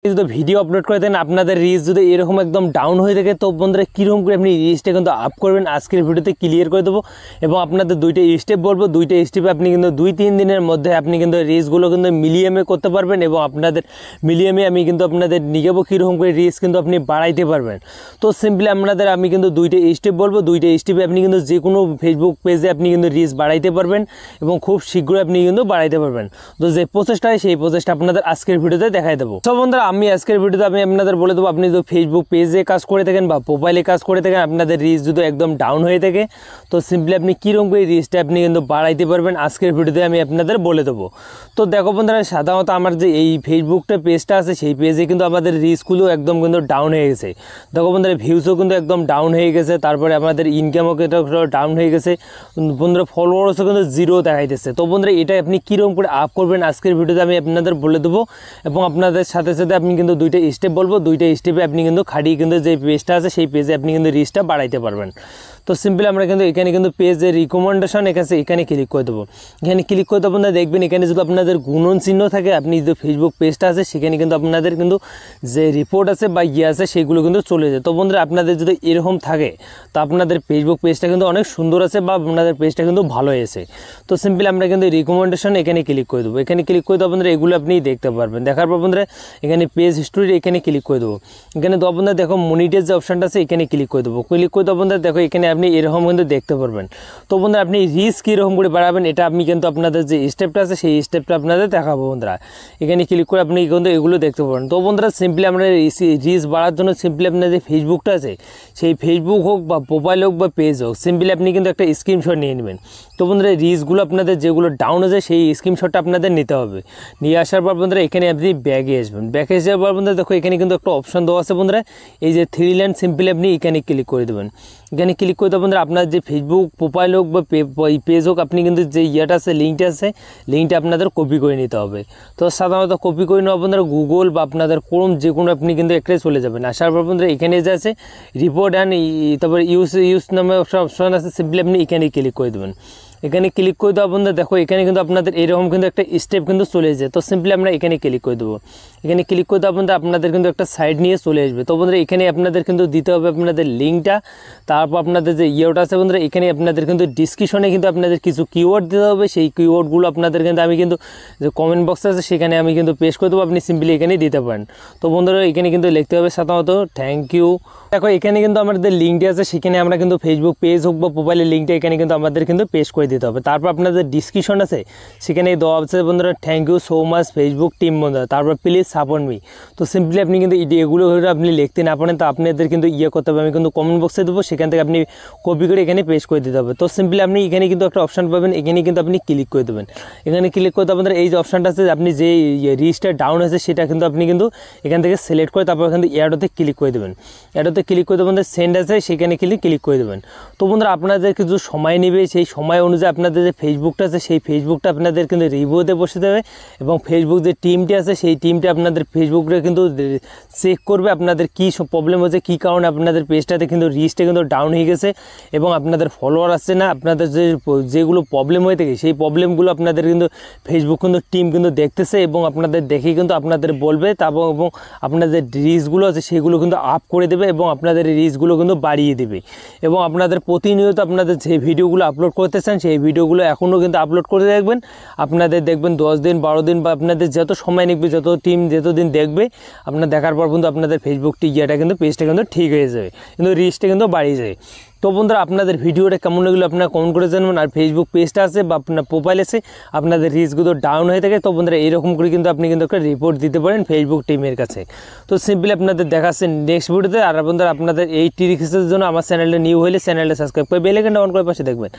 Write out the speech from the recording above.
যদি video upload করে দেন আপনাদের রিচ যদি এরকম একদম ডাউন হয়ে থাকে তো বন্ধুরা কীরকম করে আপনি রিচটা কিন্তু আপ করবেন আজকের ভিডিওতে ক্লিয়ার করে দেবো এবং আপনাদের দুইটা স্টেপ বলবো। দুইটা স্টেপে আপনি কিন্তু 2-3 দিনের মধ্যে আপনি কিন্তু রিচগুলো কিন্তু মিলিয়ামে করতে পারবেন এবং আপনাদের মিলিয়ামে আমি কিন্তু আপনাদের নিয়ে যাবো কীরকম করে রিচ কিন্তু আপনি বাড়াইতে পারবেন। তো সিম্পলি আপনাদের আমি কিন্তু দুইটা স্টেপ বলবো, দুইটা স্টেপে আপনি কিন্তু যে কোনো ফেসবুক পেজে আপনি কিন্তু রিচ বাড়াইতে পারবেন এবং খুব শীঘ্রই আপনি কিন্তু বাড়াইতে পারবেন। তো যে প্রসেসটা সেই প্রসেসটা আপনাদের আজকের ভিডিওতে দেখাই দেবো। তো বন্ধুরা আমি আজকের ভিডিওতে আমি আপনাদের বলে দেবো, আপনি যদি ফেসবুক পেজে কাজ করে থাকেন বা প্রোফাইলে কাজ করে থাকেন, আপনাদের রিচ যদি একদম ডাউন হয়ে থাকে তো সিম্পলি আপনি কীরকম করে রিচটা আপনি কিন্তু বাড়াইতে পারবেন আজকের ভিডিওতে আমি আপনাদের বলে দেবো। তো দেখো বন্ধুরা, সাধারণত আমার যে এই ফেসবুকটা পেজটা আছে সেই পেজে কিন্তু আমাদের রিচগুলো একদম কিন্তু ডাউন হয়ে গেছে। দেখো বন্ধুরা, ভিউসও কিন্তু একদম ডাউন হয়ে গেছে, তারপরে আমাদের ইনকামও কিন্তু ডাউন হয়ে গেছে বন্ধুরা, ফলোয়ার্সও কিন্তু 0 দেখাইতেছে। তো বন্ধুরা এটা আপনি কীরকম করে আপ করবেন আজকের ভিডিওতে আমি আপনাদের বলে দেবো এবং আপনাদের সাথে সাথে আপনি কিন্তু দুইটা স্টেপ বলবো, দুইটা স্টেপে আপনি কিন্তু খাটিয়ে কিন্তু যে পেজটা আছে সেই পেজে আপনি কিন্তু রিচটা বাড়াইতে পারবেন। তো সিম্পলি আমরা কিন্তু এখানে কিন্তু পেজের রিকমেন্ডেশন এখানে ক্লিক করে দেবো। এখানে ক্লিক করে দেবো না, দেখবেন এখানে যদি আপনাদের গুণন চিহ্ন থাকে আপনি যে ফেসবুক পেজটা আছে সেখানে কিন্তু আপনাদের কিন্তু যে রিপোর্ট আছে বা আছে সেগুলো কিন্তু চলে যায়। তো বন্ধুরা আপনাদের যদি এরকম থাকে তো আপনাদের ফেসবুক পেজটা কিন্তু অনেক সুন্দর আছে বা আপনাদের পেজটা কিন্তু ভালো হয়েছে। তো সিম্পলি আমরা কিন্তু রিকমেন্ডেশন এখানে ক্লিক করে দেবো। এখানে ক্লিক করে দেবো বন্ধুরা, এগুলো আপনি দেখতে পারবেন। দেখার পর বন্ধুরা এখানে পেজ হিস্টোরি এখানে ক্লিক করে দেবো। এখানে তো আপনাদের দেখো মনিটাইজ যে অপশানটা আছে এখানে ক্লিক করে দেবো। ক্লিক করে দেবো বন্ধুরা, দেখো এখানে আপনি এরকম কিন্তু দেখতে পারবেন। তো বন্ধুরা আপনি রিচ কীরকম করে বাড়াবেন এটা আমি কিন্তু আপনাদের যে স্টেপটা আছে সেই স্টেপটা আপনাদের দেখাবো বন্ধুরা। এখানে ক্লিক করে আপনি কিন্তু এগুলো দেখতে পারেন। তো বন্ধুরা সিম্পলি আমরা রিচ বাড়ার জন্য সিম্পলি আপনার যে ফেসবুকটা আছে সেই ফেসবুক হোক বা প্রোফাইল হোক বা পেজ হোক, সিম্পলি আপনি কিন্তু একটা স্ক্রিনশট নিয়ে নেবেন। তো বন্ধুরা রিচগুলো আপনাদের যেগুলো ডাউন আছে সেই স্ক্রিনশটটা আপনাদের নিতে হবে। নিয়ে আসার পর বন্ধুরা এখানে আপনি ব্যাগে আসবেন। ব্যাগে আসার পর বন্ধুরা দেখো এখানে কিন্তু একটা অপশন দেওয়া আছে বন্ধুরা, এই যে 3 লাইন, সিম্পলি আপনি এখানে ক্লিক করে দেবেন। এখানে ক্লিক করে দেবেন বন্ধুরা, আপনার যে ফেসবুক প্রোফাইল হোক বা পেজ হোক আপনি কিন্তু যে ইয়েটা আছে লিঙ্কটা আছে লিঙ্কটা আপনাদের কপি করে নিতে হবে। তো সাধারণত কপি করে নেওয়া বন্ধুরা গুগল বা আপনাদের ক্রোম যে কোনো আপনি কিন্তু একটাই চলে যাবেন। আসার পর বন্ধুরা এখানে যে আছে রিপোর্ট অ্যান্ড তারপর ইউজ নামে অপশন আছে, সিম্পলি আপনি এখানে ক্লিক করে দেবেন। এখানে ক্লিক করে দেওয়া বন্ধুরা দেখো এখানে কিন্তু আপনাদের এরকম কিন্তু একটা স্টেপ কিন্তু চলে আসবে। তো সিম্পলি আমরা এখানে ক্লিক করে দেবো। এখানে ক্লিক করে দেওয়া বন্ধুরা আপনাদের কিন্তু একটা সাইড নিয়ে চলে আসবে। তো বন্ধুরা এখানে আপনাদের কিন্তু দিতে হবে আপনাদের লিঙ্কটা, তারপর আপনাদের যে ইয়েটা আছে বন্ধুরা এখানে আপনাদের কিন্তু ডিসক্রিপশনে কিন্তু আপনাদের কিছু কিওয়ার্ড দিতে হবে। সেই কিওয়ার্ডগুলো আপনাদের কিন্তু আমি কিন্তু যে কমেন্ট বক্স আছে সেখানে আমি কিন্তু পেস্ট করে দেবো, আপনি সিম্পলি এখানে দিতে পারেন। তো বন্ধুরা এখানে কিন্তু লিখতে হবে সাধারণত থ্যাংক ইউ। দেখো এখানে কিন্তু আমাদের লিঙ্কটি আছে, সেখানে আমরা কিন্তু ফেসবুক পেজ হোক বা প্রোফাইলের লিঙ্কটা এখানে কিন্তু আমাদের কিন্তু পেস্ট করে দিতে হবে। তারপর আপনাদের ডিসক্রিপশন আছে সেখানে দেওয়া আছে বন্ধুরা thank you so much Facebook team বন্ধুরা, তারপর প্লিজ সাপোর্ট মি। তো সিম্পলি আপনি কিন্তু এগুলো আপনি লিখতে না পারেন তো আপনাদের কিন্তু করতে হবে, আমি কিন্তু কমেন্ট বক্সে দেবো, সেখান থেকে আপনি কপি করে এখানে পেস্ট করে দিতে হবে। তো সিম্পলি আপনি এখানে কিন্তু একটা অপশান পাবেন, এখানে কিন্তু আপনি ক্লিক করে দেবেন। এখানে ক্লিক করতে আপনাদের এই যে অপশানটা আছে আপনি যে রিচটা ডাউন আছে সেটা কিন্তু আপনি কিন্তু এখান থেকে সিলেক্ট করে তারপর এখান থেকে অ্যাডোতে ক্লিক করে দেবেন। অ্যাডোতে ক্লিক করে দেবেন, সেন্ড আছে সেখানে ক্লিক করে দেবেন। তো বন্ধুরা আপনাদের কিছু সময় নেবে, সেই সময় অনুযায়ী আপনাদের যে ফেসবুকটা আছে সেই ফেসবুকটা আপনাদের কিন্তু রিভিউতে বসে দেবে এবং ফেসবুক যে টিমটি আছে সেই টিমটি আপনাদের ফেসবুকে কিন্তু চেক করবে আপনাদের কী প্রবলেম হচ্ছে, কী কারণে আপনাদের পেজটাতে কিন্তু রিচটা কিন্তু ডাউন হয়ে গেছে এবং আপনাদের ফলোয়ার আসছে না, আপনাদের যেগুলো প্রবলেম হয়ে থাকে সেই প্রবলেমগুলো আপনাদের কিন্তু ফেসবুক কিন্তু টিম কিন্তু দেখতেছে এবং আপনাদের দেখে কিন্তু আপনাদের বলবে তারপর এবং আপনাদের রিচগুলো আছে সেগুলো কিন্তু আপ করে দেবে এবং আপনাদের রিচগুলো কিন্তু বাড়িয়ে দেবে এবং আপনাদের প্রতিনিয়ত আপনাদের যে ভিডিওগুলো আপলোড করতেছেন সেই ভিডিওগুলো এখনও কিন্তু আপলোড করে রাখবেন। আপনাদের দেখবেন 10 দিন 12 দিন বা আপনাদের যত সময় নিবে, যত টিম যতদিন দেখবে আপনার দেখার পর কিন্তু আপনাদের ফেসবুকটি কিন্তু পেজটা কিন্তু ঠিক হয়ে যাবে, কিন্তু রিচটা কিন্তু বাড়িয়ে যায়। তো বন্ধুরা আপনাদের ভিডিওটা কেমন লাগলো আপনারা কমেন্ট করে জানাবেন। আর ফেসবুক পেজটা আছে বা আপনার প্রোফাইল আছে আপনাদের রিচগুলো ডাউন হয়ে থাকে, তো বন্ধুরা এরকম করে কিন্তু আপনি কিন্তু একটা রিপোর্ট দিতে পারেন ফেসবুক টিমের কাছে। তো সিম্পলি আপনাদের দেখাচ্ছে নেক্সট ভিডিওতে। আর বন্ধুরা আপনাদের এই ট্রিক্সের জন্য আমার চ্যানেলটা নিউ হলে চ্যানেলটা সাবস্ক্রাইব করে বেল আইকনটা অন করে পাশে দেখবেন।